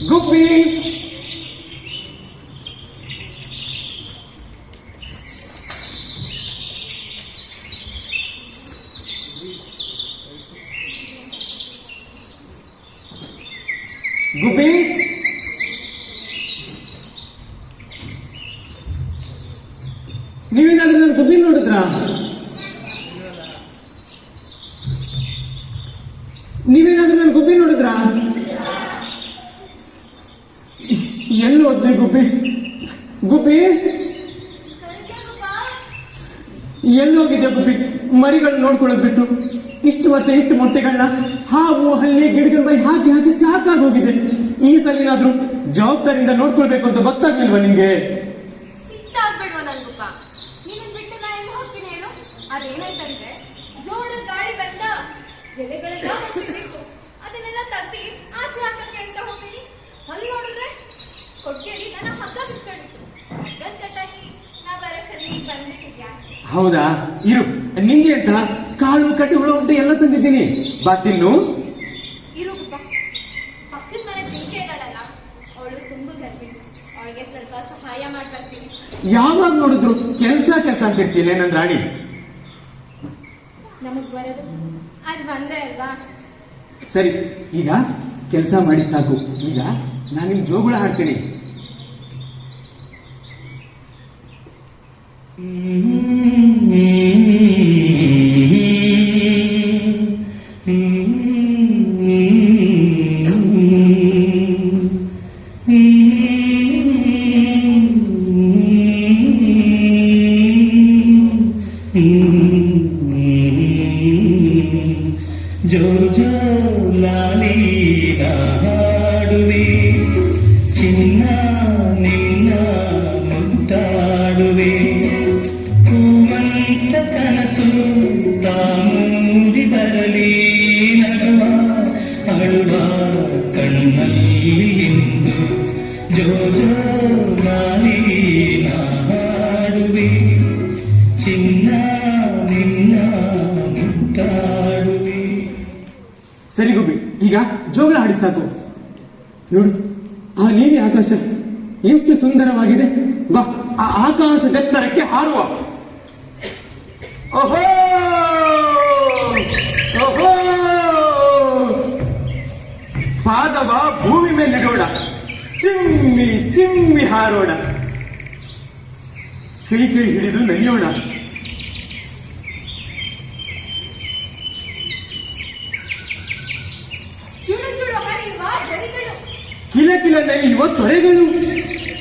ಗುಬ್ಬಿ ಗುಬ್ಬಿ ನೀವೇನಾದ್ರೂ ನನ್ನ ಗುಬ್ಬಿ ನೋಡಿದ್ರಾ? ನೀವೇನಾದ್ರೂ ನನ್ನ ಗುಬ್ಬಿ ನೋಡಿದ್ರಾ? ಎಲ್ಲಿ ಹೋದ್ನಿ ಗುಬ್ಬಿ? ಗುಬ್ಬಿ ಎಲ್ಲಿ ಹೋಗಿದೆ ಗುಬ್ಬಿ? ಮರಿಗಳನ್ನ ನೋಡ್ಕೊಳ್ಳೋದು ಬಿಟ್ಟು ಇಷ್ಟು ವರ್ಷ ಇಟ್ಟು ಮೊಟ್ಟೆಗಳನ್ನ ಹಾವು ಹಲ್ಲಿ ಗಿಡಗಳ ಬೈ ಹಾಕಿ ಹಾಕಿ ಸಾಕಾಗೋಗಿದೆ. ಈ ಸಲಿನಾದ್ರೂ ಜವಾಬ್ದಾರಿಯಿಂದ ನೋಡ್ಕೊಳ್ಬೇಕು ಅಂತ ಗೊತ್ತಾಗ್ಲಿಲ್ವಾ ನಿಂಗೆ? ಸಿಟ್ಟಾಗ್ಬಿಡುವ ನನ್ಗುಪ್ಪ, ನೀನ್ ಬಿಟ್ಟು ನಾ ಎಲ್ಲಿ ಹೋಗ್ತೀನಿ ಹೇಳು? ಅದೇನಾಯ್ತಂದ್ರೆ ಜೋರ ಗಾಳಿ ಬಂದ ಎಲೆಗಳೆಲ್ಲ ಬಂದಿತ್ತು, ಅದನ್ನೆಲ್ಲ ತಗ್ದಿ ಆಚೆ ಹಾಕಕ್ಕೆ ಅಂತ ಹೋಗ್ತೀನಿ. ಅಲ್ಲಿ ನೋಡಿದ್ರೆ ಕೊಟ್ಟಿಯಲ್ಲಿ ನನ್ನ ಹಗ್ಗ ಬಿಚ್ಕೊಂಡಿತ್ತು. ಹಗ್ಗದ ಕಟ್ಟಾಗಿ ನಾ ಬರೋಷರಿ ಬಂದ್ಬಿಟ್ಟಿದ್ಯಾ? ಹೌದಾ? ಇರು, ನಿಂಗೆ ಅಂತ ಕಾಳು ಕಟ್ಟಿ ಹುಳ ಉಂಟು ಎಲ್ಲ ತಂದಿದ್ದೀನಿ, ಬಾ ತಿನ್ನು. ಇರುಗುಪ್ಪ, ಪಕ್ಕದ ಮನೆ ಜಿಂಕೆ ಇದ್ದಾಳಲ್ಲ, ಅವಳು ತುಂಬ ಗರ್ಭಿಣಿ, ಅವಳಿಗೆ ಸ್ವಲ್ಪ ಸಹಾಯ ಮಾಡ್ಬರ್ತೀನಿ. ಯಾವಾಗ ನೋಡಿದ್ರು ಕೆಲಸ ಅಂತಿರ್ತೀನಿ ನನ್ ರಾಣಿ. ನಮಗ್ ಬರೋದು ಅದು ಬಂದೇ ಅಲ್ವಾ? ಸರಿ, ಈಗ ಕೆಲಸ ಮಾಡಿ ಸಾಕು. ಈಗ ನಾನು ನಿಮ್ ಜೋಗುಳ ಹಾಡ್ತೀನಿ. ಜೋ ಜೋ ಲಾಲಿ ಹಾಡುವೆ, ಚಿನ್ನ ನಿನ್ನ ಮುತ್ತಾಡುವೆ, ಹೂವಂತ ಕನಸು ತಾಮೂಡಿ ಬರಲಿ ನಡುವ ಅಳುವ ಕಣ್ಣಲ್ಲಿ ಎಂದು. ಜೋ ಜೋ ಲಾಲಿ ಹಾಡುವೆ, ಚಿನ್ನ ನಿನ್ನ ಮುತ್ತಾಡುವೆ. ಸರಿ ಗುಬ್ಬಿ, ಈಗ ಜೋಗಳ ಹಾಡಿ ಸಾಕು. ನೋಡು, ಆ ನೀಲಿ ಆಕಾಶ ಎಷ್ಟು ಸುಂದರವಾಗಿದೆ. ಬಾ, ಆ ಆಕಾಶದೆತ್ತರಕ್ಕೆ ಹಾರುವ. ಓಹೋ ಓಹೋ, ಪಾದವ ಭೂಮಿ ಮೇಲೆ ಇಡೋಣ, ಚಿಮ್ಮಿ ಚಿಮ್ಮಿ ಹಾರೋಣ, ಕೈ ಕೈ ಹಿಡಿದು ನಲಿಯೋಣ. ಚುಡು ಚುಡು ಹರಿಯುವ ಜರಿಗಳು, ಕಿಲ ಕಿಲ ನಲಿಯುವ ತೊರೆಗಳು,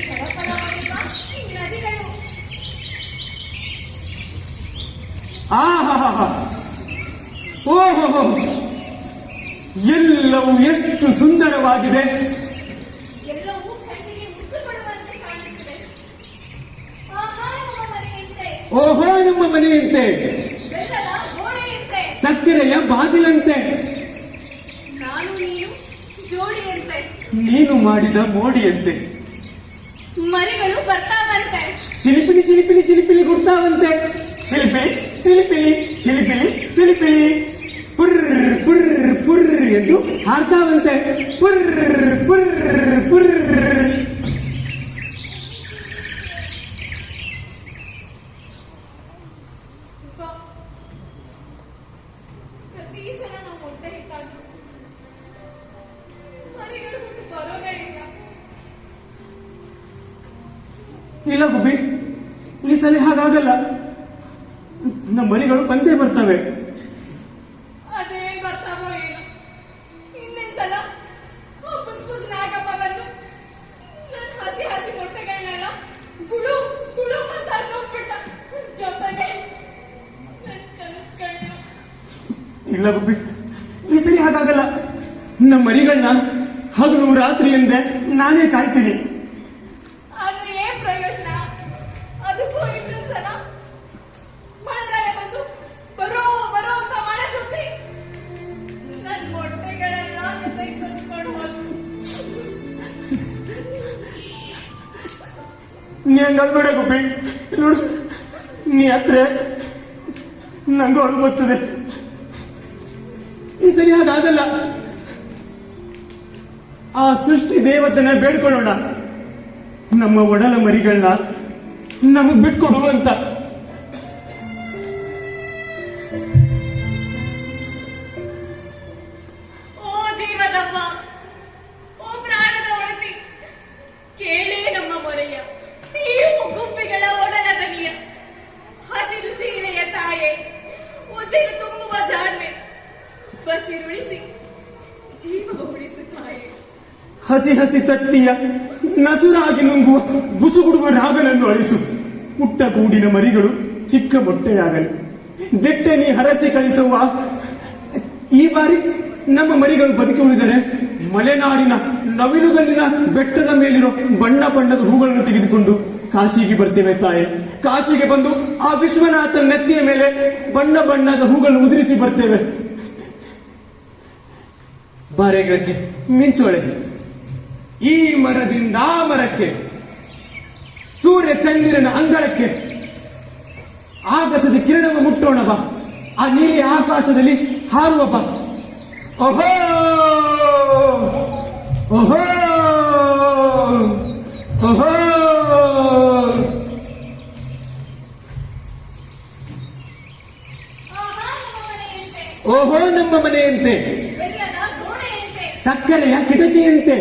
ಪರಪರ ಹೊಳೆಯುವ ಈ ನದಿಗಳು. ಆಹಾ, ಓಹೋ, ಎಲ್ಲವೂ ಎಷ್ಟು ಸುಂದರವಾಗಿದೆ. ಎಲ್ಲವೂ ಕಣ್ಣಿಗೆ ಮುದ್ದು ಕೊಡುವಂತೆ ಕಾಣುತ್ತಿದೆ. ಆಹಾ ನಮ್ಮ ಮನೆಯಂತೆ, ಓಹೋ ನಮ್ಮ ಮನೆಯಂತೆ, ಬೆಲ್ಲದ ಗೋಡೆಯಂತೆ, ಸಕ್ಕರೆಯ ಬಾಗಿಲಂತೆ, ನಾನು ನೀನು ಜೋಡಿಯಂತೆ, ನೀನು ಮಾಡಿದ ಮೋಡಿಯಂತೆ, ಮರಿಗಳು ಬರ್ತಾವಂತೆ, ಚಿಲಿಪಿಲಿ ಚಿಲಿಪಿಲಿ ಚಿಲಿಪಿಲಿ ಗುಡ್ತಾವಂತೆ, ಚಿಲಿಪಿ ಚಿಲಿಪಿಲಿ ಚಿಲಿಪಿಲಿ ಚಿಲಿಪಿಲಿ, ಪುರ್ ಪುರ್ ಪುರ್ ಎಂದು ಹಾಡ್ತಾವಂತೆ, ಪುರ್ ಪುರ್ ಪುರ್. ಪ್ರತಿ ಸಲ ನಾವು ಮೊಟ್ಟೆ ಇಟ್ಟಾಗ ಮರಿಗಳು ಹುಟ್ಟು ಬರೋದೇ ಇಲ್ಲ. ಇಲ್ಲ ಗುಬ್ಬಿ, ಈ ಸಲ ಹಾಗಾಗಲ್ಲ. ನಮ್ಮ ಮರಿಗಳು ಬಂದೇ ಬರ್ತವೆ. ಅದೇನ್ ಬರ್ತಾವೋ ಏನೋ. ಹಿಂದಿನ ಸಲ ಬುಸ್ ಬುಸ್ ನಾಗಪ್ಪ ಬಂದು ನನ್ನ ಹಸಿ ಹಸಿ ಮೊಟ್ಟೆಗಳನ್ನೆಲ್ಲ ಗುಳು ಗುಳು ಅಂತ ಅನ್ನೋಗ್ಬಿಟ್ಟ. ಜೊತೆಗೆ ನನ್ನ ಕನಸುಗಳನ್ನ. ಇಲ್ಲ ಗುಬ್ಬಿ, ಈ ಸರಿ ಹಾಗಾಗಲ್ಲ. ನಮ್ಮ ಮರಿಗಳನ್ನ ಹಗಲು ರಾತ್ರಿ ಎಂದೆ ನಾನೇ ಕಾಯ್ತೀನಿ. ಆದ್ರೆ ಏನ್ ಪ್ರಯೋಜನ? ಅದಕ್ಕೂ ಇನ್ನೊಂದ್ ಸಲ ಮಳೆಗಾಲ ಬಂದು ಬರೋ ಬರೋ ಅಂತ ಮಳೆ ಸುರಿಸಿ ನನ್ನ ಮೊಟ್ಟೆಗಳೆಲ್ಲ ಜೊತೆಗೆ ಕಚ್ಕೊಂಡು ಹೋದ್ರು. ನೀ ಹಂಗ ಅಳ್ಬೇಡ ಗುಬ್ಬಿ. ನೋಡು, ನೀ ಹತ್ರ ನಂಗೂ ಅಳು ಬರ್ತದೆ. ಈ ಸರಿ ಹಾಗಾಗಲ್ಲ. ಆ ಸೃಷ್ಟಿ ದೇವತನ ಬೇಡ್ಕೊಳ್ಳೋಣ, ನಮ್ಮ ಒಡಲ ಮರಿಗಳನ್ನ ನಮಗ್ ಬಿಟ್ಕೊಡು ಅಂತ. ಓ ಜೀವದಮ್ಮ, ಓ ಪ್ರಾಣದ ಒಡತಿ, ಕೇಳೇ ನಮ್ಮ ಮೊರೆಯ, ನೀವು ಗುಬ್ಬಿಗಳ ಒಡಲ ದನಿಯ, ಹಸಿರು ಸೀರೆಯ ತಾಯೆ, ಉಸಿರು ತುಂಬುವ ಜಾಣ್ಮೆ, ಬಸಿರುಳಿಸಿ ಜೀವ ಉಳಿಸು ತಾಯೆ. ಹಸಿ ಹಸಿ ತತ್ತಿಯ ನಸುರಾಗಿ ನುಂಗುವ ಬುಸುಗುಡುವ ರಾಗನನ್ನು ಅಳಿಸು. ಪುಟ್ಟ ಗೂಡಿನ ಮರಿಗಳು ಚಿಕ್ಕ ಮೊಟ್ಟೆಯಾಗಲಿ. ದಿಟ್ಟೆ ನೀ ಹರಸಿ ಕಳಿಸುವ. ಈ ಬಾರಿ ನಮ್ಮ ಮರಿಗಳು ಬದುಕಿ ಉಳಿದರೆ ಮಲೆನಾಡಿನ ನವಿಲುಗಲ್ಲಿನ ಬೆಟ್ಟದ ಮೇಲಿರೋ ಬಣ್ಣ ಬಣ್ಣದ ಹೂಗಳನ್ನು ತೆಗೆದುಕೊಂಡು ಕಾಶಿಗೆ ಬರ್ತೇವೆ ತಾಯೆ. ಕಾಶಿಗೆ ಬಂದು ಆ ವಿಶ್ವನಾಥನ ನೆತ್ತಿಯ ಮೇಲೆ ಬಣ್ಣ ಬಣ್ಣದ ಹೂಗಳನ್ನು ಉದುರಿಸಿ ಬರ್ತೇವೆ. ಬಾರೆ ಗೆಳತಿ ಮಿಂಚೋಳೆ, ಈ ಮರದಿಂದ ಆ ಮರಕ್ಕೆ, ಸೂರ್ಯ ಚಂದಿರನ ಅಂಗಳಕ್ಕೆ, ಆಗಸದ ಕಿರಣವ ಮುಟ್ಟೋಣ ಬಾ. ಆ ನೀಲಿ ಆಕಾಶದಲ್ಲಿ ಹಾರುವ ಬಾ. ಓಹೋ ಓಹೋ ಓಹೋ, ಓಹೋ ನಮ್ಮ ಮನೆಯಂತೆ, ಬೆಲ್ಲದ ಗೋಡೆಯಂತೆ, ಸಕ್ಕರೆಯ ಕಿಟಕಿಯಂತೆ,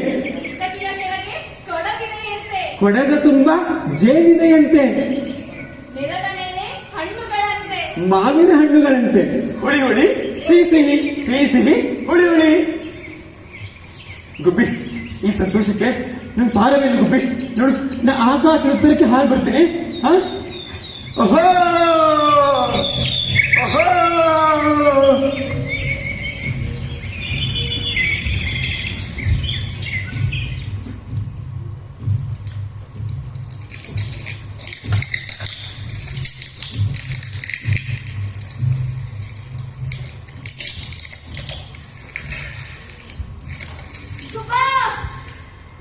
ಕಿಟಕಿಯ ಕೆಳಗೆ ಕೊಡಗಿದೆಯಂತೆ, ಕೊಡಗ ತುಂಬ ಜೇನಿದೆಯಂತೆ, ನೆಲದ ಮೇಲೆ ಹಣ್ಣುಗಳಂತೆ, ಮಾವಿನ ಹಣ್ಣುಗಳಂತೆ, ಹುಳಿ ಹುಳಿ ಸಿಹಿ ಸಿಹಿ ಸಿಹಿ ಸಿಹಿ ಹುಳಿ ಹುಳಿ. ಗುಬ್ಬಿ, ಈ ಸಂತೋಷಕ್ಕೆ ನನ್ ಪಾರವೇನು ಗುಬ್ಬಿ. ನೋಡು, ನಾ ಆಕಾಶ ಉತ್ತರಕ್ಕೆ ಹಾಳು ಬರ್ತೀನಿ. ಓಹೋ ಓಹೋ, ಗುಬ್ಬಾ,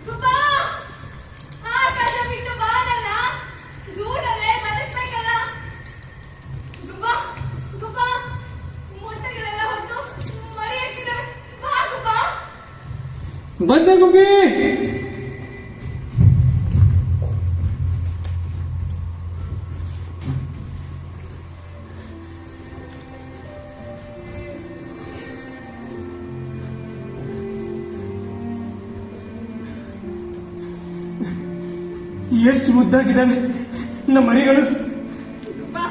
ಗುಬ್ಬಾ, ಆಕಾಶ ಬಿಟ್ಟು ಬಾನಲ್ಲ, ಗೂಡಲ್ಲೇ ಬದುಕ್ಬೇಕಲ್ಲ. ಗುಬ್ಬಾ, ಗುಬ್ಬಾ, ಮೊಟ್ಟೆಗಳೆಲ್ಲ ಹೊತ್ತು ಮರಿ ಹಾಕಿದಾವೆ, ಬಾ ಗುಬ್ಬಾ. ಬಂದೆ ಗುಬ್ಬಿ. ಎಷ್ಟು ಮುದ್ದಾಗಿದ್ದಾವೆ ನಮ್ಮ ಮರಿಗಳು. ಗುಬ್ಬಾ,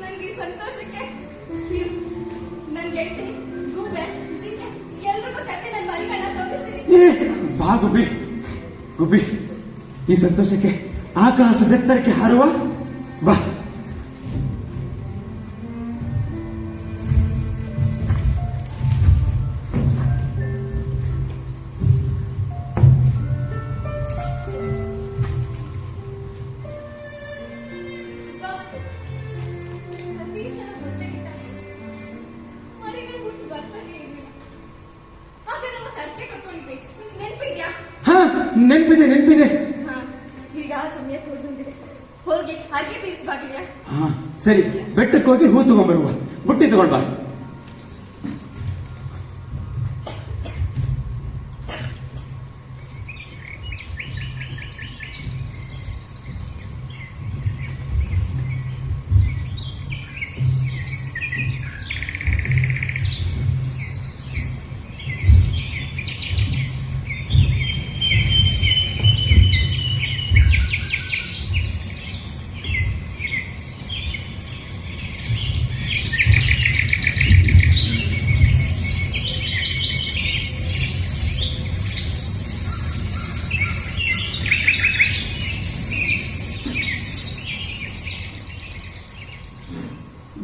ನನ್ಗೆ ಈ ಸಂತೋಷಕ್ಕೆ ನನ್ ಗೆಳತಿ ಗೂಬೆ ಜಿಂಕೆ ಎಲ್ರಿಗೂ ಕತ್ತೆ ನನ್ನ ಮರಿಗಳನ್ನ ತೋರಿಸ್ತೀನಿ. ಬಾ ಗುಬ್ಬಿ. ಗುಬ್ಬಿ, ಈ ಸಂತೋಷಕ್ಕೆ ಆಕಾಶದೆತ್ತರಕ್ಕೆ ಹಾರುವ ಬಾ. ಗುಬ್ಬಾ, ಪ್ರತಿ ಸಲ ಮೊಟ್ಟೆಗಿಟ್ಟಾಗ ಮರಿಗಳು ಹುಟ್ಟು ಬರ್ತಾನೆ ಇರಲಿಲ್ಲ. ಆಗ ನಮ್ಮ ತರ್ಕೆ ಕಟ್ಕೊಂಡಿದ್ದೆ, ನೆನ್ಪಿದ್ಯಾ? ಹಾ, ನೆನ್ಪಿದೆ ನೆನ್ಪಿದೆ. ಹಾ, ಈಗ ಆ ಸಮಯ ಕೂಡ ಬಂದಿದೆ. ಹೋಗಿ ಹಾಗೆ ತೀರ್ಸ್ಬಾಗಿಲ್ಯಾ? ಹಾ ಸರಿ, ಬೆಟ್ಟಕ್ಕೆ ಹೋಗಿ ಹೂ ತಗೊಂಡ್ಬರುವ. ಬುಟ್ಟಿ ತಗೊಂಡ್ ಬಾ.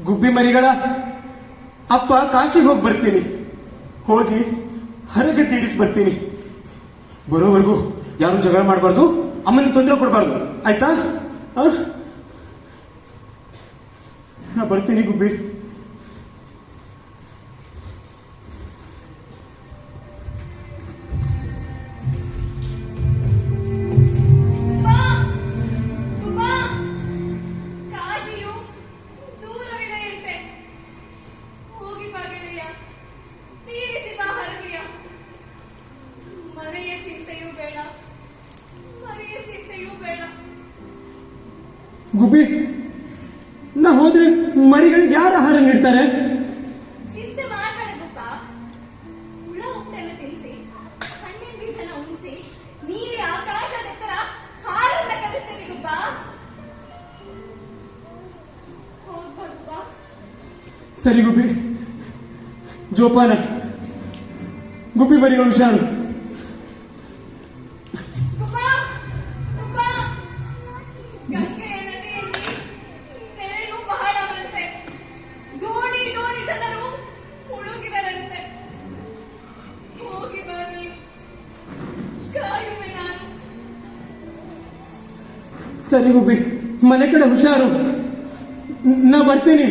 ಗುಬ್ಬಿ ಮರಿಗಳ ಅಪ್ಪ ಕಾಶಿಗೆ ಹೋಗಿ ಬರ್ತೀನಿ. ಹೋಗಿ ಹರಗೆ ತೀರಿಸಿ ಬರ್ತೀನಿ. ಬರೋವರೆಗೂ ಯಾರು ಜಗಳ ಮಾಡಬಾರ್ದು, ಅಮ್ಮನಿಗೆ ತೊಂದರೆ ಕೊಡಬಾರ್ದು, ಆಯ್ತಾ? ನಾ ಬರ್ತೀನಿ ಗುಬ್ಬಿ. ಗುಬ್ಬಾ, ಗುಬ್ಬಾ, ಕಾಶಿಯು ದೂರವಿದೆಯಂತೆ. ಹೋಗಿ ಬಾ ಗೆಳೆಯ, ತೀರಿಸಿ ಬಾ ಹರಕೆಯ. ಮರೆಯ ಚಿಂತೆಯೂ ಬೇಡ, ಮರೆಯ ಚಿಂತೆಯೂ ಬೇಡ. ಗುಬ್ಬಿ, ನಾ ಹೋದ್ರೆ ಮರಿಗಳಿಗೆ ಯಾರು ಆಹಾರ ನೀಡ್ತಾರೆ? ಚಿಂತೆ ಮಾಡಬೇಡ ಗುಪ್ಪ. ಹುಳ ಉಪ್ಪೆಲ್ಲ ತಿನ್ನಿಸಿ, ಹಣ್ಣಿನ ಬೀಜನ ಉಣಿಸಿ, ನೀವೇ ಆಕಾಶದ ಎತ್ತರ ಹಾರನ್ನ ಕಲಿಸ್ತೀನಿ ಗುಪ್ಪ. ಹೋಗ್ಬಾ ಗುಪ್ಪ. ಸರಿ ಗುಬ್ಬಿ, ಜೋಪಾನ. ಗುಬ್ಬಿ ಮರಿಗಳು ಹುಷಾರು. ಗುಪ್ಪ, ಗುಪ್ಪ. ಗಂಗೆಯ ನದಿಯಲ್ಲಿ ನೆರಳು ಬಹಳವಂತೆ. ದೋಣಿ ದೋಣಿ ಜನರು ಮುಳುಗಿದರಂತೆ. ಹೋಗಿ ಬನ್ನಿ, ಕಾಯುವೆ ನಾನು. ಸರಿ ಗುಬ್ಬಿ, ಮನೆ ಕಡೆ ಹುಷಾರು. ನಾ ಬರ್ತೀನಿ.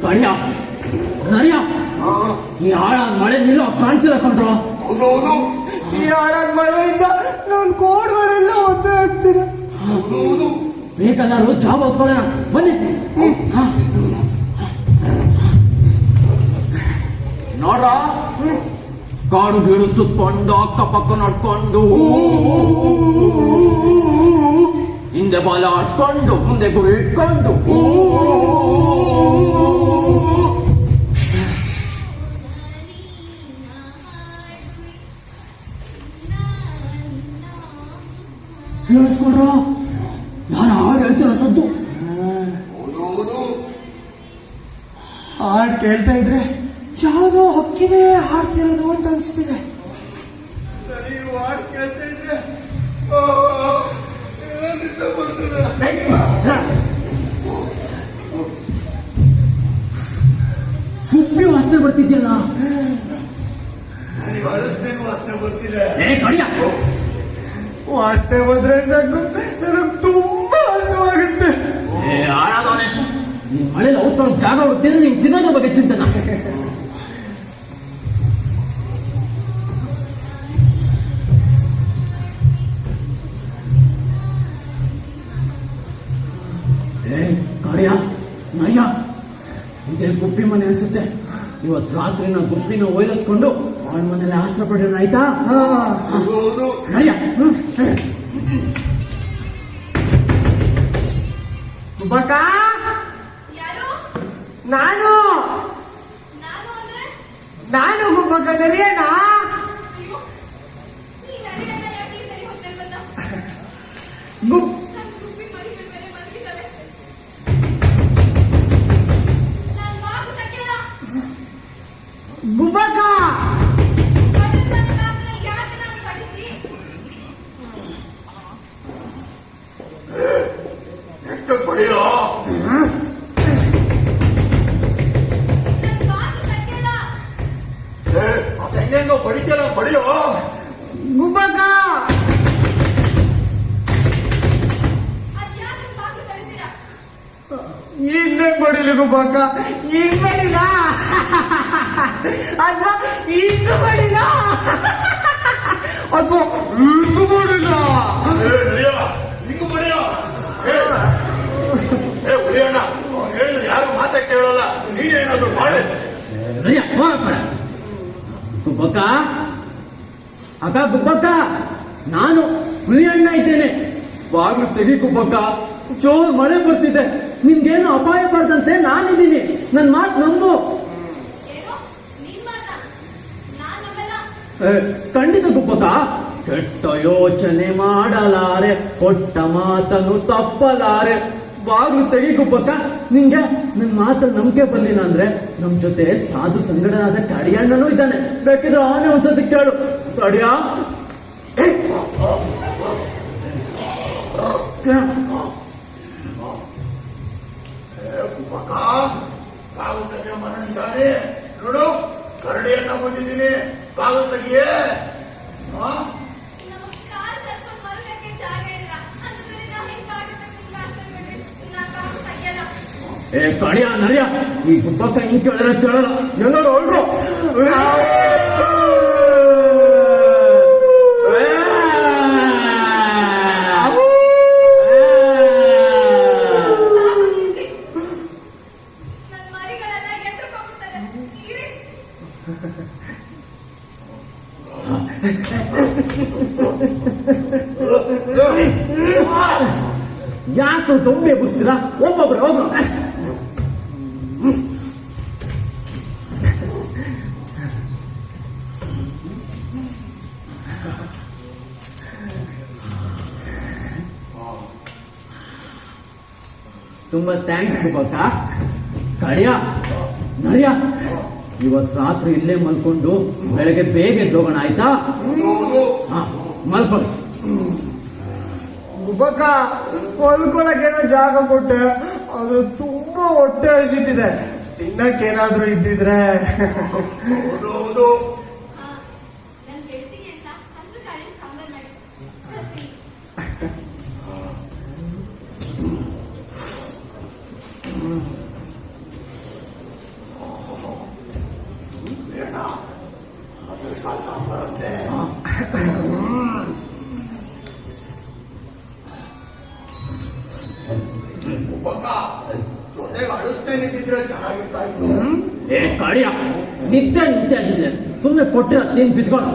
ಕಣ್ಯ ನರಿಯ ಈ ಹಾಳಾದ ಮಳೆ ನಿಲ್ಲೋ ಕಾಣ್ತಿಲ್ಲ ಕಣ್ರೋ. ಹೌದೌದು, ಈ ಹಾಳಾದ ಮಳೆಯಿಂದ ನನ್ನ ಕೋಡ್ಗಳೆಲ್ಲ ಒದ್ದೆ ಆಗ್ತಿದೆ. ಹೌದೌದು. ಬೇಕೆಲ್ಲರೂ ಜಾಬ್ ಹೊತ್ಕೊಳ್ಳೋಣ ಬನ್ನಿ. ಹಾ. ನೋಡ್ರ, ಕಾಡು ಗೀಡು ಸುತ್ಕೊಂಡು ಅಕ್ಕಪಕ್ಕ ನೋಡ್ಕೊಂಡು ಹಿಂದೆ ಬಾಲ ಆಡ್ಕೊಂಡು ಮುಂದೆ ಗುರಿ ಇಟ್ಕೊಂಡು ಕೇಳಿಸ್ಕೊಂಡ್ರ ಯಾರ ಹಾಡು ಹೇಳ್ತೀರ ಸದ್ದು. ಹೌದೌದು. ಹಾಡು ಕೇಳ್ತಾ ಇದ್ರೆ ಯಾವುದೋ ಹಕ್ಕಿನೇ ಹಾಡ್ತಿರೋದು ಅಂತ ಅನ್ಸ್ತಿದೆ. ಸರಿ, ಹಾಡು ಕೇಳ್ತಾ ಇದ್ರೆ ನಿದ್ದೆ ಬರ್ತದೆ. ಉಪ್ಪಿ ವಾಸನೆ ಬರ್ತಿದ್ಯಲ್ಲ. ನನಗೆ ಅಳಿಸ್ಬೇಕು ವಾಸನೆ ಬರ್ತಿದೆ. ಕಡಿಯ ವಾಸನೆ ಬಂದ್ರೆ ಸಾಕು, ನನಗೆ ತುಂಬಾ ಹಸುವಾಗುತ್ತೆ. ಹಾಳಾದವನೆ, ನೀನ್ ಮಳೆಯಲ್ಲಿ ಔತ್ಕೊಳ್ಳೋಕೆ ಜಾಗ ಹುಡ್ತಿದ್ರೆ ನೀನ್ ತಿನ್ನೋದ್ರ ಬಗ್ಗೆ ಚಿಂತನ. ಕಡಿಯ ನಯ್ಯ, ಇದೇ ಗುಬ್ಬಿ ಮನೆ ಅನ್ಸುತ್ತೆ. ಇವತ್ತು ರಾತ್ರಿ ನಾ ಗುಬ್ಬಿನ ಒಯ್ಲಿಸ್ಕೊಂಡು ಅವಳ ಮನೇಲಿ ಆಸ್ತ್ರ ಪಡೆಯೋಣ ಆಯ್ತಾ? ಹೌದು ನಡಿಯ. ಗುಬ್ಬಕ್ಕ, ಯಾರು? ನಾನು ನಾನು ಅಂದ್ರೆ? ನಾನು ಗುಬ್ಬಕ್ಕ ನರಿಯಣ್ಣ. ಅಯ್ಯೋ, ಈ ನರಿಗಣ್ಣ ಯಾಕೆ ಈ ಸರಿ ಹೋಗ್ತಾ ಬಂದ? ಗುಬ್ ನನ್ ಗುಬ್ಬಿ ಮರಿಗಳ ಮೇಲೆ ಮಲಗಿದ್ದಾವೆ. ನಾನ್ ಬಾಗು ತೆಗೆಯಲ್ಲ. ಗುಬ್ಬಕ್ಕ, ಗಂಡನ್ ಮನೆ ಬಾಗ್ಲನ್ನ ಯಾಕೆ ನಾನ್ ಕಡಿತಿ? ಎಷ್ಟು ಬಡಿಯೋ ನನ್ ಬಾಗು ತೆಗೆಯಲ್ಲ. ಅದು ಹೆಂಗೆಂಗೋ ಬಡಿತೀರ ಬಡಿಯೋ. ಗುಬ್ಬಕ್ಕ, ಅದ್ ಯಾಕೆ ಬಾಗ್ಲು ಕಡಿತೀರಾ? ಹಿಂದೆ ಬಡಿಲಿ ಗುಬ್ಬಕ್ಕ, ಹಿಂಗ್ ಬಡಿಲ ಅಥವಾ ಹಿಂಗ್ ಬಡಿಲ ಅಥವಾ ಹಿಂಗ್ ಬಡಿಲ. ನರಿಯೋ ಹಿಂಗು ಬಡಿಯೋ. ಉಳಿಯೋಣ ಹೇಳಿದ್ರೆ ಯಾರು ಮಾತೇ ಕೇಳಲ್ಲ. ನೀನೇನಾದ್ರು ಮಾಡಿ. ನಡಿಯ, ಹೋಗಪ್ಪ. ಗುಬ್ಬಕ್ಕ, ಅಕ್ಕ ಗುಬ್ಬಕ್ಕ, ನಾನು ಹುಲಿ ಅಣ್ಣ ಇದ್ದೇನೆ. ಬಾಗ್ಲು ತೆಗಿ ಗುಬ್ಬಕ್ಕ, ಜೋರ್ ಮಳೆ ಬರ್ತಿದೆ. ನಿಮ್ಗೇನು ಅಪಾಯ ಬಾರ್ದಂತೆ ನಾನಿದ್ದೀನಿ. ನನ್ ಮಾತು ನಂಬು. ಏನೋ ನಿನ್ ಮಾತ ನಾನ್ ನಂಬಲ್ಲ. ಖಂಡಿತ ಗುಬ್ಬಕ್ಕ. ಕೆಟ್ಟ ಯೋಚನೆ ಮಾಡಲಾರೆ, ಕೊಟ್ಟ ಮಾತನ್ನು ತಪ್ಪಲಾರೆ. ಬಾಗ್ಲು ತೆಗಿ ಗುಬ್ಬಕ್ಕ. ನಿಂಗೆ ನನ್ ಮಾತಲ್ಲಿ ನಂಬಿಕೆ ಬರ್ಲಿಲ್ಲ ಅಂದ್ರೆ ನಮ್ ಜೊತೆ ಸಾಧು ಸಂಗಡನಾದ ಕಡಿಯಣ್ಣನೂ ಇದ್ದಾನೆ. ಬೇಕಿದ್ರೆ ಅವನೇ ಒಂದ್ಸತಿ ಕೇಳು. ಕಡಿಯ, ಕುಪ್ಪಕ್ಕ ಬಾಗು ತೆಗಿಯೋ ಮನಸ್ಸಾನೆ ನೋಡು. ಕರಡಿಯನ್ನ ಬಂದಿದ್ದೀನಿ, ಬಾಗು ತೆಗಿಯೇ. ನಮಗ್ ಕಾಲ್ ಕರ್ಕೊಂಡ್ ಮಲ್ಗಕ್ಕೆ ಜಾಗ ಇಲ್ಲ. ಅಂದ್ರೆ ನಾವ್ ಹೆಂಗ್ ಬಾಗ್ಲು ತೆಗ್ದು ಕಾಸ್ಕೊಂಡ್ಬಿಡ್ರಿ. ನಾನ್ ಬಾಗ್ಲು ತೆಗಿಯಲ್ಲ. ಕಡಿಯ ನರಿಯ, ಈ ಗುಬ್ಬಕ್ಕ ಹಿಂಗ್ ಕೇಳಿದ್ರೆ ಕೇಳಲ್ಲ. ಎಲ್ಲರೂ ಹೊರಡ್ರು. ಸಾಕು ನಿಲ್ಸಿ. ನನ್ ಮರಿಗಳನ್ನ ಎದ್ರುಕೊಂಡ್ಬಿಡ್ತಾರೆ. ಇರಿ. ಯಾಕೆ ತೊಂಬೆ ಎಬ್ಬಿಸ್ತೀರಾ? ಒಬ್ಬೊಬ್ರು ಹೋದ್ರು. ತುಂಬಾ ಥ್ಯಾಂಕ್ಸ್ ಗುಬ್ಬಕ್ಕ. ಕಡಿಯ ನರಿಯ, ಇವತ್ತು ರಾತ್ರಿ ಇಲ್ಲೇ ಮಲ್ಕೊಂಡು ಬೆಳಗ್ಗೆ ಬೇಗ ಎದ್ದೋಗೋಣ ಆಯ್ತಾ? ಹಾ, ಮಲ್ಕೊಳ್ಳಿ. ಗುಬ್ಬಕ್ಕ, ಹೊಲ್ಕೊಳಕೇನೋ ಜಾಗ ಕೊಟ್ಟೆ, ಆದ್ರೆ ತುಂಬಾ ಹೊಟ್ಟೆ ಹಸಿತಿದೆ. ತಿನ್ನಕ್ಕೇನಾದ್ರೂ ಇದ್ದಿದ್ರೆ. ಹೌದು ನನ್ ಗೆಳತಿಗೆ ಅಂತ ಹಸಿರು ಕಾಳಿನ ಸಾಂಬಾರ್ ಮಾಡಿ ಕೊಡ್ತೀನಿ. ಬೇಡ, ಅದ್ರ ಸಾಂಬಾರಂತೆ. ಕುಪ್ಪಕ್ಕ ಜೊತೆಗೆ ಅಳಿಸ್ತೇ ನಿಂತಿದ್ರೆ ಚೆನ್ನಾಗಿರ್ತಾ ಇತ್ತು. ಕಡಿಯ, ನಿತ್ಯ ಆಗಿದ್ರೆ ಸುಮ್ಮನೆ ಕೊಟ್ಟಿರ ತಿನ್ ಬಿತ್ಕೊಂಡು.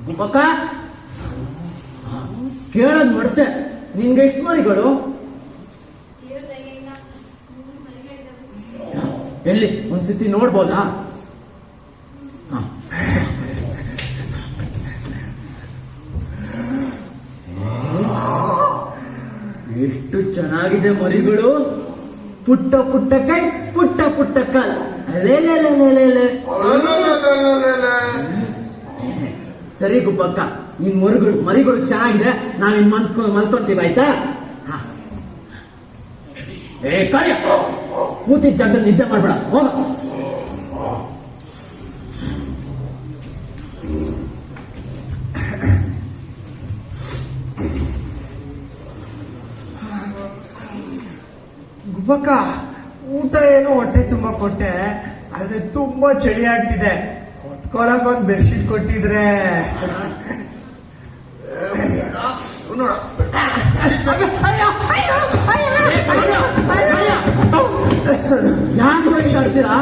ಗುಬ್ಬಕ್ಕ, ಕೇಳೋದ್ ಮಡ್ತೆ. ನಿನ್ಗೆ ಎಷ್ಟು ಮರಿಗಳು? ದೇವ್ರ ದಯೆಯಿಂದ 3 ಮರಿಗಳಿದ್ದಾವೆ. ಎಲ್ಲಿ ಒಂದ್ಸತಿ ನೋಡ್ಬೋದಾ? ಹ. ಎಷ್ಟು ಚೆನ್ನಾಗಿದೆ ಮರಿಗಳು. ಪುಟ್ಟ ಪುಟ್ಟ ಕೈ, ಪುಟ್ಟ ಪುಟ್ಟ ಕಾಲ. ಅಲೇಲೇಲೇಲೇಲೇ. ಸರಿ ಗುಬ್ಬಕ್ಕ, ನಿನ್ ಮರಿಗಳು ಚೆನ್ನಾಗಿದೆ. ನಾವಿನ್ ಮಲ್ಕೊಂತೀವಿ ಆಯ್ತಾ? ಹ. ಕೂತಿದ್ದ ಜಾಗದಲ್ಲಿ ನಿದ್ದೆ ಮಾಡ್ಬೇಡ, ಹೋಗ. ಗುಬ್ಬಕ್ಕ, ಊಟ ಏನೋ ಹೊಟ್ಟೆ ತುಂಬಾ ಕೊಟ್ಟೆ, ಆದ್ರೆ ತುಂಬಾ ಚಳಿ ಆಗ್ತಿದೆ. ಹೊತ್ಕೊಳಕ್ ಒಂದ್ ಬೆಡ್ಶೀಟ್ ಕೊಟ್ಟಿದ್ರೆ. ನೋಡ ಯಾಕೆ ಮಾತಾಡ್ತೀರಾ?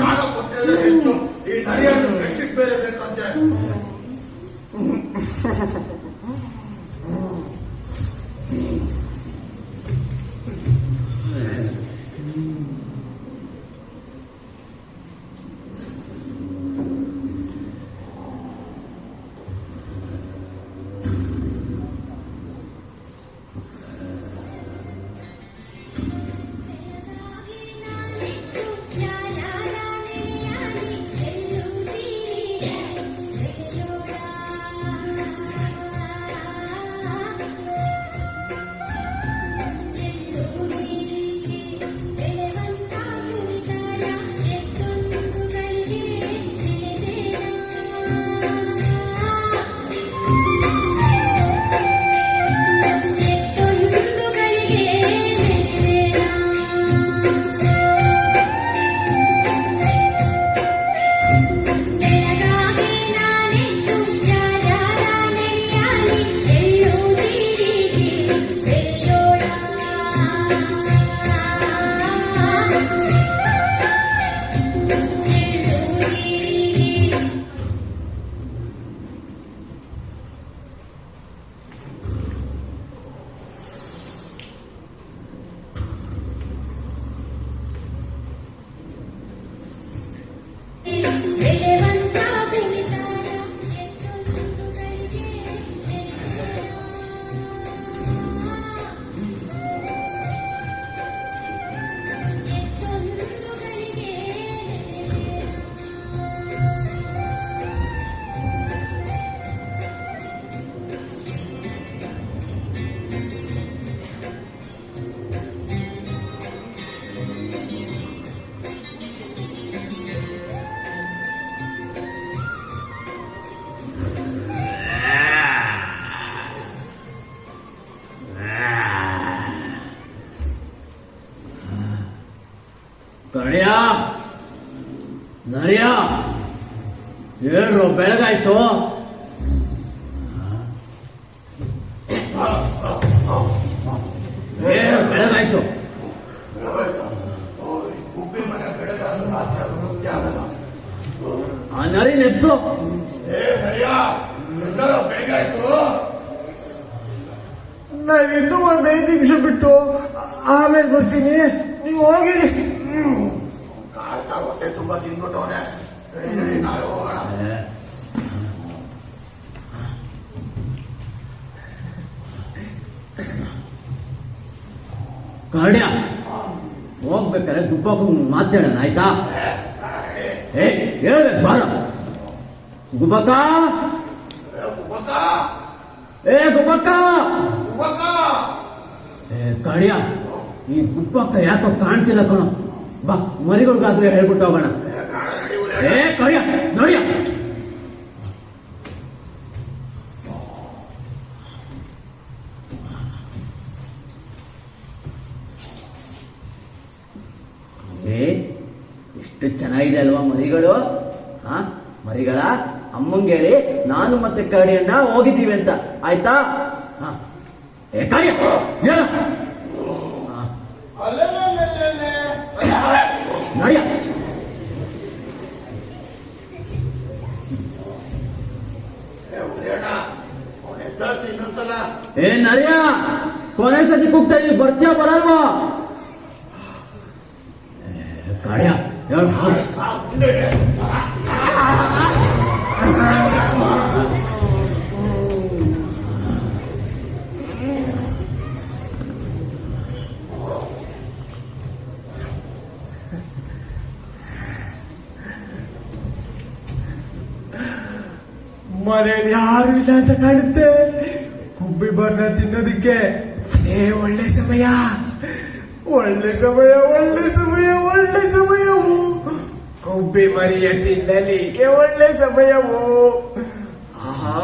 ಜಾಗ ಕೊಟ್ಟಿರೋದೇ ಹೆಚ್ಚು. ಈ ನರಿಯನ್ನು ಬೆಡ್ಶೀಟ್ ಬೇರೆ ಬೇಕಂತೆ. ಕಣಿಯ ನರಿಯ ಹೇಳ್ರು, ಬೆಳಗಾಯ್ತು. ಬೆಳಗಾಯ್ತು. ಆ ನರಿ ನೆಪ್ಸು. ಬೆಳಗಾಯ್ತು. ನಾವಿನ್ನೂ ಒಂದ್ 5 ನಿಮಿಷ ಬಿಟ್ಟು ಆಮೇಲೆ ಬರ್ತೀನಿ, ನೀವು ಹೋಗಿರಿ. ಕಾರ್ ಹೊಟ್ಟೆ ತುಂಬಾ ತಿಂದ್ಬಿಟ್ಟವನೆ. ನಡಿ ನಾಳೆ ಹೋಗೋಣ. ಕರ್ಣ್ಯ, ಹೋಗ್ಬೇಕಾದ್ರೆ ಗುಬ್ಬಕ್ಕ ಮಾತಾಡೋಣ, ಆಯ್ತಾ? ಹೇಳ್ಬೇಕು ಬಾರ. ಗುಬ್ಬಕ್ಕ, ಗುಬ್ಬಕ್ಕ. ಕರ್ಣ್ಯ, ಈ ಗುಬ್ಬಕ್ಕ ಯಾಕೋ ಕಾಣ್ತಿಲ್ಲ ಕಣೋ. ಬಾ, ಮರಿಗಳಿಗಾದ್ರೆ ಹೇಳ್ಬಿಟ್ಟು ಹೋಗೋಣ. ಕರ್ಣ್ಯ ನೋಡಿಯ. ಎಷ್ಟು ಚೆನ್ನಾಗಿದೆ ಅಲ್ವಾ ಮರಿಗಳು? ಹಾ, ಮರಿಗಳ ಅಮ್ಮಂಗೆ ಹೇಳಿ ನಾನು ಮತ್ತೆ ಕರ್ಣ್ಯಣ್ಣ ಹೋಗಿದ್ದೀವಿ ಅಂತ, ಆಯ್ತಾ? ಹಾ, ಕರ್ಣ್ಯ ಹೇಳ. ನಡಿಯ. ನರಿಯ, ಕೊನೆ ಸತಿ ಕೂಗ್ತಾ ಇದೀವಿ, ಬರ್ತೀಯ ಬರಲ್ವಾ? ಕರ್ಣ್ಯ ಹೇಳ. ಮನೇಲಿ ಯಾರು ಇಲ್ಲ ಅಂತ ಕಾಣುತ್ತೆ. ಗುಬ್ಬಿ ಬರ್ನ ತಿನ್ನೋದಕ್ಕೆ ಅದೇ ಒಳ್ಳೆ ಸಮಯ. ಒಳ್ಳೆ ಸಮಯ, ಒಳ್ಳೆ ಸಮಯ, ಒಳ್ಳೆ ಸಮಯವು. ಗುಬ್ಬಿ ಮರಿಯ ತಿನ್ನಲಿಕ್ಕೆ ಒಳ್ಳೆ ಸಮಯವು. ಆಹಾ,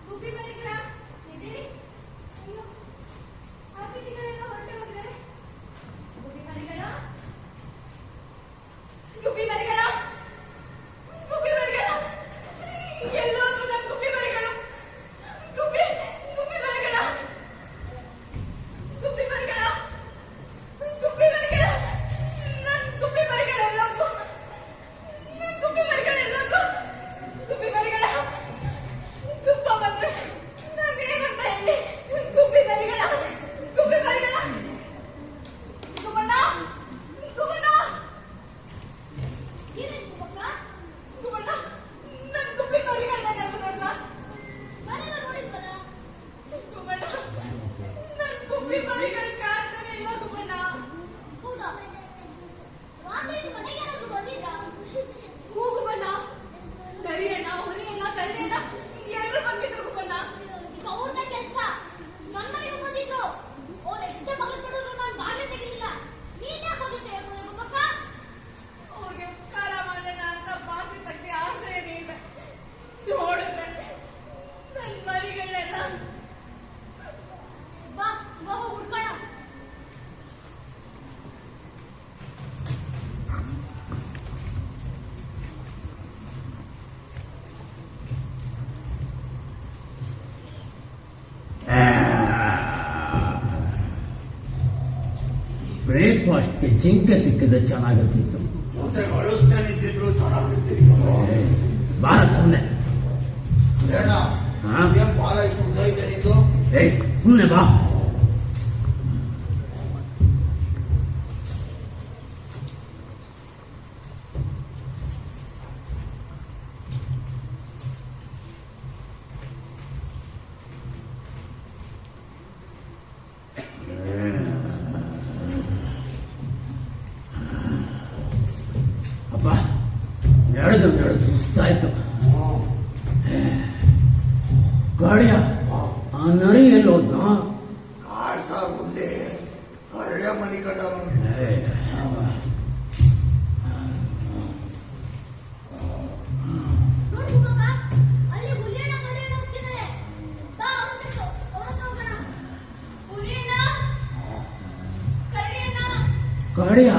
ಗುಬ್ಬಿ ಮರಿಗಳ ಎದ್ದೇಳಿ. ಅಯ್ಯೋ, ಅತಿಥಿಗಳೆಲ್ಲ ಹೊರಟು ಹೋಗಿದ್ದಾರೆ. ಗುಬ್ಬಿ ಮರಿಗಳ ಎಲ್ಲೋ ನನ್ನ ಗುಬ್ಬಿ ಮರಿಗಳು. ಗುಬ್ಬಿ ಮರಿಗಳ ನನ್ನ ಗುಬ್ಬಿ ಮರಿಗಳೆಲ್ಲೋದ್ವು. ನನ್ನ ಗುಬ್ಬಿ ಮರಿಗಳೆಲ್ಲೋದ್ವು. ಗುಬ್ಬಿ ಮರಿಗಳ ತುಪ್ಪ ಬಂದ್ರೆ ನಾನೇನಂತ ಹೇಳಿ? ಗುಬ್ಬಿ ಮರಿಗಳ ಗುಬ್ಬಣ್ಣ ಏನಾಯ್ತು ಪಕ್ಕ? ಗುಬ್ಬಣ್ಣ ನನ್ನ ಗುಬ್ಬಿ ಮರಿಗಳನ್ನ ನೋಡ್ದ? ನೋಡಿದ್ವಲ್ಲ ಗುಬ್ಬಣ್ಣ, ನನ್ನ ಗುಬ್ಬಿ ಮರಿಗಳು ಕಾಣ್ತಾನೆ ಇಲ್ಲ ಗುಬ್ಬಣ್ಣ. ಹೌದಾ? ರಾತ್ರಿ ಮನೆಗೆ ಏನಾದ್ರು ಬಂದಿದ್ರಾ? ಹೂ ಗುಬ್ಬಣ್ಣ, ನರಿಯಣ್ಣ, ಹುಲಿಯಣ್ಣ, ಕರಡಿಯಣ್ಣ ಎಲ್ಲರೂ ಬಂದಿದ್ರು ಗುಬ್ಬಣ್ಣ. ಅವ್ರದ್ದೇ ಕೆಲಸ. ನನ್ನ ಮನೆಗೂ ಬಂದಿದ್ರು. ಅವ್ರು ಎಷ್ಟೇ ಮಗಳು ತೊಡದ್ರು ನಾನು ಬಾಗಿಲು ತೆಗಿಲಿಲ್ಲ. ನೀನ್ ಯಾಕೆ ಹೋಗಿದ್ದೆ ಗುಬ್ಬಕ್ಕ? ಅವ್ರಿಗೆ ಉಪಕಾರ ಮಾಡೋಣ ಅಂತ ಬಾಗಿಲು ತೆಗ್ದು ಆಶ್ರಯ ನೀಡಿದೆ. ನೋಡಿದ್ರೆ ನನ್ನ ಮರಿಗಳನ್ನೆಲ್ಲ ಬಾ ಹುಡ್ಕೋಣ. ಬ್ರೇಕ್ಫಾಸ್ಟ್ಗೆ ಜಿಂಕೆ ಸಿಕ್ಕಿದ್ರೆ ಚೆನ್ನಾಗಿರ್ತಿತ್ತು. ಜೊತೆ ಗಳಿಸ್ತೇನಿದ್ದಿದ್ರು ಚೆನ್ನಾಗಿರ್ತೀರಿ. ಬಾರ ಸುಮ್ಮನೆ. ಬೇಡ, ಹಾ? ಏನ್ ಪಾಲ ಇಟ್ಟು ಇದೆ ನಿಂದು? ಸುಮ್ಮನೆ ಬಾ. ಅಪ್ಪ, ನಡೆದು ಸುಸ್ತಾಯ್ತು. ಗಾಡಿಯ ಆ ನರಿ ಎಲ್ಲೋದ್ನ? ಕಾಳ್ಸ ಗುಂಡೆ ಹರಳೆ ಮನಿ ಕಡ ನೋಡಿ ಗುಬ್ಬಕ್ಕ, ಅಲ್ಲಿ ಹುಲಿಯಣ್ಣ ಕರಡಿಯಣ್ಣ ಹೋಗ್ತಿದ್ದಾರೆ. ಬಾ ಅವ್ರ ಹತ್ರ ಹೋಗೋಣ. ಹುಲಿಯಣ್ಣ, ಕರಡಿಯಣ್ಣ. ಗಾಡಿಯ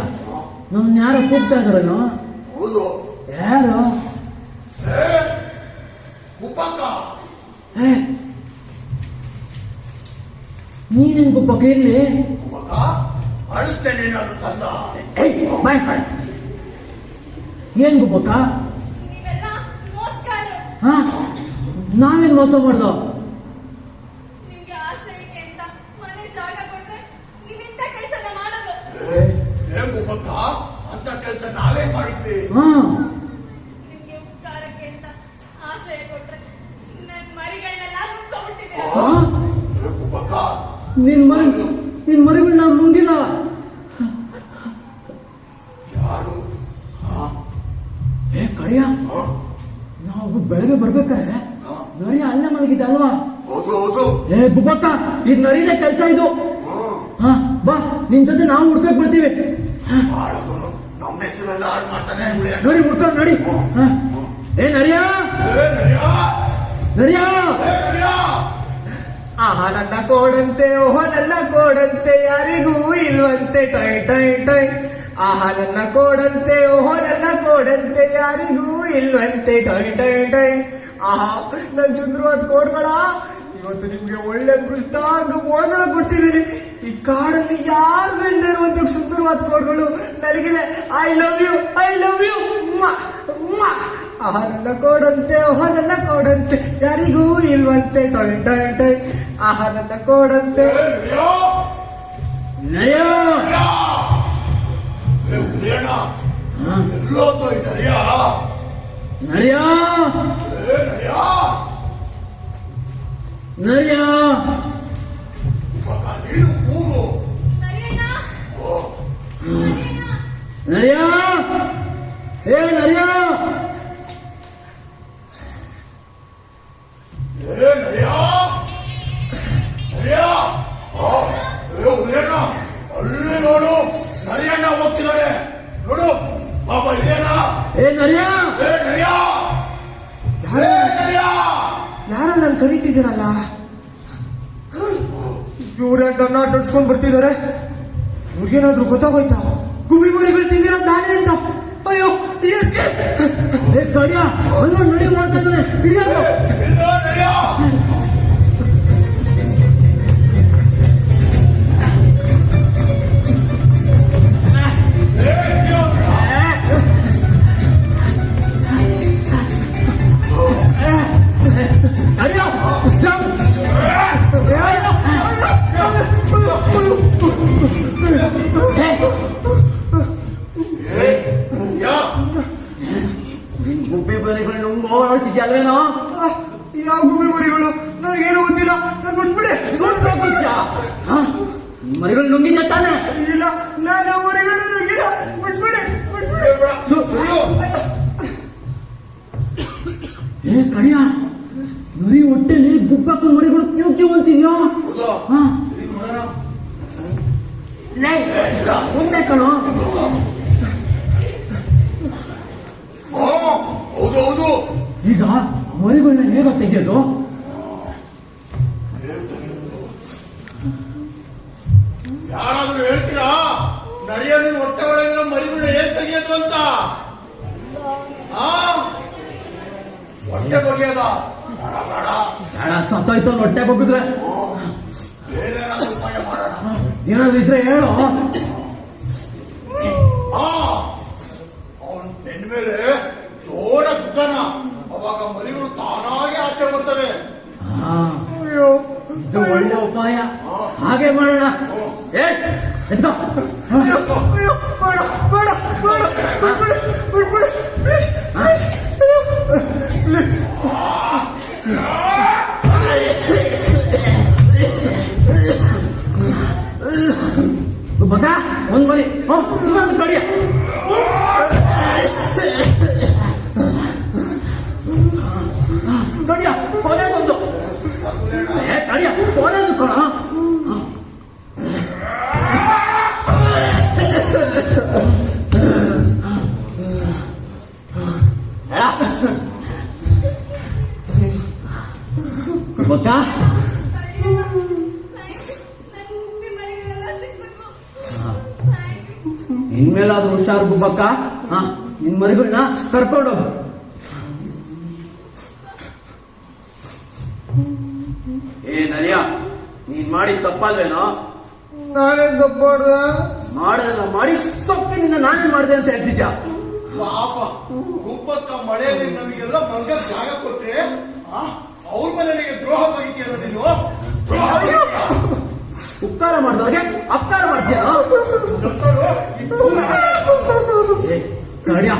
ನಮ್ನ ಯಾರೋ ಕೂಗ್ತಾ ಇದಾರೇನೋ? ಹೌದು. ಯಾರು? ಉಪಕ್ಕ ನೀನೇನ್ ಗುಬ್ಬಕ್ಕ ಇಲ್ಲಿ? ಉಪಕ್ಕ ಅಳಿಸ್ತೇನೆ ನಾನು ತಂದ. ಏನ್ ಗುಬ್ಬಕ್ಕ? ನೀವೆಲ್ಲ ಮೋಸ್ಗಾರರು. ಹಾ, ನಾವೇನ್ ಮೋಸ ಮಾಡ್ದ? ನಿಮ್ಗೆ ಆಶ್ರಯಕ್ಕೆ ಅಂತ ಮನೆ ಜಾಗ ಕೊಟ್ರೆ ನೀವಿಂತ ಕೆಲಸನ ಮಾಡೋದು. ಏನ್ ಉಪಕ್ಕ ಅಂತ ಕೆಲಸ ನಾವೇ ಮಾಡಿದ್ವಿ. ಹಾ, ನಿಮ್ಗೆ ಉಪಕಾರಕ್ಕೆ ಅಂತ ಆಶ್ರಯ ಕೊಟ್ರೆ ನನ್ನ ಮರಿಗಳನ್ನೆಲ್ಲ ನುಗ್ಕೊಂಡ್ಬಿಟ್ಟಿದೆ. ಹಾ? ಉಪಕ್ಕ ನಿನ್ ಮರಿಗಳನ್ನ ಮುಂಗಿಲ್ಲ. ಯಾರು? ಕಳಿಯ, ನಾವು ಬೆಳಗ್ಗೆ ಬರ್ಬೇಕಾದ್ರೆ ನರಿ ಅಲ್ಲೇ ಮಲಗಿದ್ದ ಅಲ್ವಾ? ಹೌದು. ಗುಬ್ಬಕ್ಕ, ಇದು ನರಿದೇ ಕೆಲಸ ಇದು. ಹಾ, ಬಾ, ನಿನ್ ಜೊತೆ ನಾವು ಹುಡ್ಕಕ್ ಬರ್ತೀವಿ. ಮಾಡೋದು ನಮ್ಮ ಹೆಸರೆಲ್ಲ ಹಾಳು ಮಾಡ್ತಾನೆ. ನೋಡಿ ಹುಡ್ಕೊಂಡ್ ನೋಡಿ. ನರಿಯಾ, ಆಹಾ ನನ್ನ ಕೋಡಂತೆ ಓಹೋ ನನ್ನ ಕೋಡಂತೆ ಯಾರಿಗೂ ಇಲ್ವಂತೆ ಟೈ ಟೈ ಟೈ. ಆಹಾ ನನ್ನ ಕೋಡಂತೆ ಓಹೋ ನನ್ನ ಕೋಡಂತೆ ಯಾರಿಗೂ ಇಲ್ವಂತೆ ಟೈ ಟೈ ಟೈ. ಆಹಾ ನನ್ ಸುಂದರವಾದ ಕೋಡ್ಗಳ ಇವತ್ತು ನಿಮ್ಗೆ ಒಳ್ಳೆ ಕೃಷ್ಣಾಂಗ ಭೋಜನ ಕೊಡ್ಸಿದ್ದೀನಿ. ಈ ಕಾಡಲ್ಲಿ ಯಾರು ಇಲ್ಲದೆ ಇರುವಂತ ಸುಂದರವಾದ ಕೋಡ್ಗಳು ನನಗಿದೆ. I love you, I love you. ಆಹಾ ನನ್ನ ಕೋಡಂತೆ, ಓಹೋ ನನ್ನ ಕೋಡಂತೆ, ಯಾರಿಗೂ ಇಲ್ವಂತೆ ಟೊಯ್ ಟೊಯ್ ಟೊಯ್. ಆಹಾ ನನ್ನ ಕೋಡಂತೆ. ನರಿಯೋ ಎಲ್ಲೋತೋ ಈ ನರಿಯ? ನರಿಯೋ ನರಿಯೋ ನೀನು ಕೂಗು. ನರಿಯಣ್ಣ, ನರಿಯಣ್ಣ. ನರಿಯೋ ಏ ನರಿಯೋ ನರಿಯ ನರಿಯ ಉದಯಣ್ಣ ಅಲ್ಲಿ ನೋಡು, ನರಿಯಣ್ಣ ಹೋಗ್ತಿದ್ದಾನೆ ನೋಡು. ಪಾಪ ಇದೇನ? ಏ ನರಿಯೋ ನರಿಯ ನರಿಯ ಯಾರೋ ನಾನು ಕರೀತಿದ್ದೀರಲ್ಲ, ಇವ್ರ್ಯಾಕೆ ನನ್ನ ಅಡ್ಡಾಡ್ಸ್ಕೊಂಡ್ ಬರ್ತಿದ್ದಾರೆ? ಇವ್ರಿಗೇನಾದ್ರೂ ಗೊತ್ತಾಗೋಯ್ತಾ ಗುಬ್ಬಿ ಮರಿಗಳು ತಿಂದಿರೋದು ನಾನೇ ಅಂತ? ಅಯ್ಯೋ escape! ಏ ಕಡಿಯ ಒಂದು ನಡಿ ಮಾಡ್ತಾ ಇದ್ದಾನೆ ಹಿಡಿಯೋ. ಎಲ್ಲೋ ನರಿಯ ನರಿಯೋ ಜಂಪ್. ಗುಬ್ಬಿ ಬರಿಗಳು ನುಂಗ್ ಓಡಾಡ್ತಿದ್ಯಲ್ವೇನೋ? ಯಾವ ಗುಬ್ಬಿ ಮರಿಗಳು? ನನಗೇನು ಗೊತ್ತಿಲ್ಲ, ನನ್ ಬಿಟ್ಬಿಡಿ. ಮರಿಗಳು ನುಂಗಿದ್ಯ ತಾನೆ? ಇಲ್ಲ, ನಾನು ಆ ಮರಿಗಳು ನುಂಗಿಲ್ಲ. ಬಿಟ್ಬಿಡಿ, ಬಿಟ್ಬಿಡಿ. ಏ ಕಡಿಯ ನರಿ ಹೊಟ್ಟೆಲಿ ಗುಬ್ಬಕ್ಕ ಮರಿಗಳು ಕ್ಯೂ ಕ್ಯೂ ಅಂತಿದ್ಯೋ? ಮುಂದೆ ಕಣೋ. ಹೌದು ಹೌದು. ಈಗ ಮರಿಗಳನ್ನ ಹೇಗ ತೆಗೆಯೋದು? ಯಾರಾದ್ರೂ ಹೇಳ್ತೀರಾ ನರಿಯನ್ನು ಹೊಟ್ಟೆ ಒಳಗಿನ ಮರಿಗಳನ್ನ ಹೇಗ್ ತೆಗೆಯೋದು ಅಂತ? ಹೊಟ್ಟೆ ಬಗೆಯದ? ಬೇಡ ಬೇಡ, ಬೇಡ, ಸತ್ತೋಯ್ತು ಹೊಟ್ಟೆ ಬಗ್ಗಿದ್ರೆ. ಬೇರೇನಾದ್ರೂ ಉಪಾಯ ಮಾಡೋಣ. ಏನಾದ್ರು ಇದ್ರೆ ಹೇಳು. ಅವನ ಬೆನ್ನ ಮೇಲೆ ಜೋರ ಗುದ್ದಾನ, ಅವಾಗ ಮರಿಗಳು ತಾನಾಗೆ ಆಚೆ ಬರ್ತವೆ. ಅಯ್ಯೋ, ಇದು ಒಳ್ಳೆ ಉಪಾಯ, ಹಾಗೆ ಮಾಡೋಣ. ಏ ಎತ್ಕೋ. ಅಯ್ಯೋ, ಅಯ್ಯೋ, ಬೇಡ, ಬೇಡ, ಬೇಡ, ಬಿಟ್ಬಿಡಿ, ಬಿಟ್ಬಿಡಿ, ಪ್ಲೀಸ್, ಪ್ಲೀಸ್. ಅಯ್ಯೋ, ಪ್ಲೀಸ್. ಮಗ ಒಂದ್ ಮರಿ, ಇನ್ನೊಂದು ಕಡಿಯ. ಕಡಿಯ ಕೊನೆದೊಂದು. ಏ ಕಡಿಯ ಕೊನೆದು ಕಣ. ಬಕ್ಕ ನರಿಯಣ್ಣ, ನನ್ ಗುಬ್ಬಿ ಮರಿಗಳೆಲ್ಲ ಸಿಕ್ಬಿಟ್ವು. Thank you. ಇನ್ಮೇಲಾದ್ರೂ ಹುಷಾರು ಗುಬ್ಬಕ್ಕ. ನಿನ್ ಮರಿಗಳನ್ನ ಕರ್ಕೊಂಡೋಗು. ಏ ನರಿಯ, ನೀನ್ ಮಾಡಿ ತಪ್ಪಲ್ವೇನೋ? ನಾನೇನ್ ತಪ್ಪು ಮಾಡ್ದೆ? ಮಾಡೋದೆಲ್ಲ ಮಾಡಿ ಸೊಕ್ಕಿನಿಂದ ನಾನೇನ್ ಮಾಡಿದೆ ಅಂತ ಹೇಳ್ತಿದ್ಯಾ? ಪಾಪ ಗುಬ್ಬಕ್ಕ ಮಳೆಯಲ್ಲಿ ನಮಗೆಲ್ಲ ಮಲ್ಗ ಜಾಗ ಕೊಟ್ರೆ ಅವ್ರ ಮನೆಗೆ ದ್ರೋಹ ಬಗೆಯಲ್ಲ ನೀನು. ಉಪಕಾರ ಮಾಡಿದವ್ರಿಗೆ ಅಪಕಾರ ಮಾಡ್ತೀಯ? ಕಡ್ಯ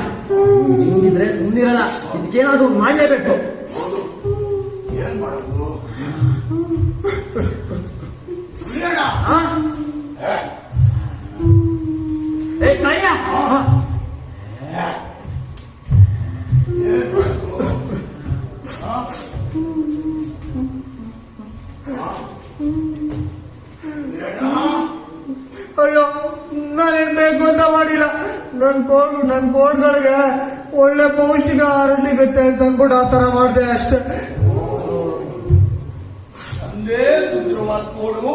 ಹಿಂಗಿದ್ರೆ ಸುಮ್ಮನಿರಲ್ಲ, ಇದಕ್ಕೇನಾದ್ರೂ ಮಾಡ್ಲೇಬೇಕು. ಏನ್ ಮಾಡೋದು? ಆ? ಏ ಕಡ್ಯ ಅಯ್ಯೋ, ನಾನೇನ್ ಬೇಕು ಅಂತ ಮಾಡಿಲ್ಲ. ನನ್ ಕೋಡ್ಗಳಿಗೆ ಒಳ್ಳೆ ಪೌಷ್ಟಿಕ ಆಹಾರ ಸಿಗುತ್ತೆ ಅಂತ ಅನ್ಬಿಟ್ಟು ಆ ತರ ಮಾಡಿದೆ ಅಷ್ಟೇ. ನಂದೇ ಸುಂದರವಾದ ಕೋಡು,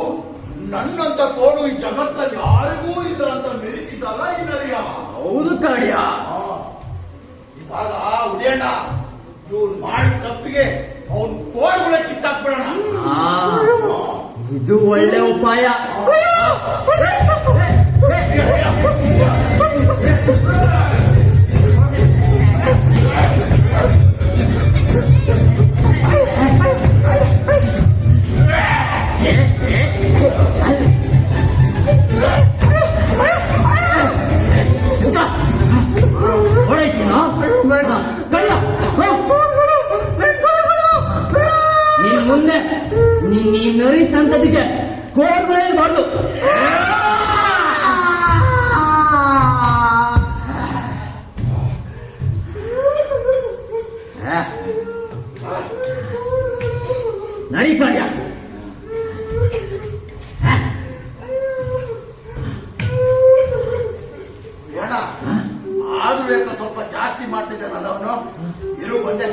ನನ್ನಂತ ಕೋಡು ಈ ಜಗತ್ತಲ್ಲಿ ಯಾರಿಗೂ ಇಲ್ಲ ಅಂತ ಮೆರೀತಿದ್ದಲ್ಲ ಈ ನರಿಯ. ಹೌದು ಕಡ್ಯ. ಇವಾಗ ಉದಯಣ್ಣ ಇವ್ರು ಮಾಡಿದ ತಪ್ಪಿಗೆ ಅವಳ ಕಿತ್ತಾಕ್ಬಿಡೋಣ. ಆ, ಇದು ಒಳ್ಳೆ ಉಪಾಯ. ನೀನ್ ಮುಂದೆ ನೀ ನರಿ ಸಂತತಿಗೆ ಕೋರ್ಬಾರ್ದು. ನಡಿ ಕಾರ್ಯ ಬೇಡ ಆದ್ರೂ ಯಾಕೋ ಸ್ವಲ್ಪ ಜಾಸ್ತಿ ಮಾಡ್ತಿದ್ದಾನಲ್ಲ ಅವನು. ಇರು ಬಂದೆ.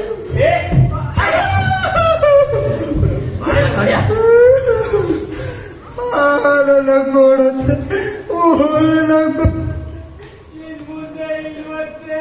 ಕಾರ್ಯ ನನ್ನ ಕೊಡುತ್ತೆ ನನ್ನ ಮುಂದೆ ಇಲ್ವತ್ತೆ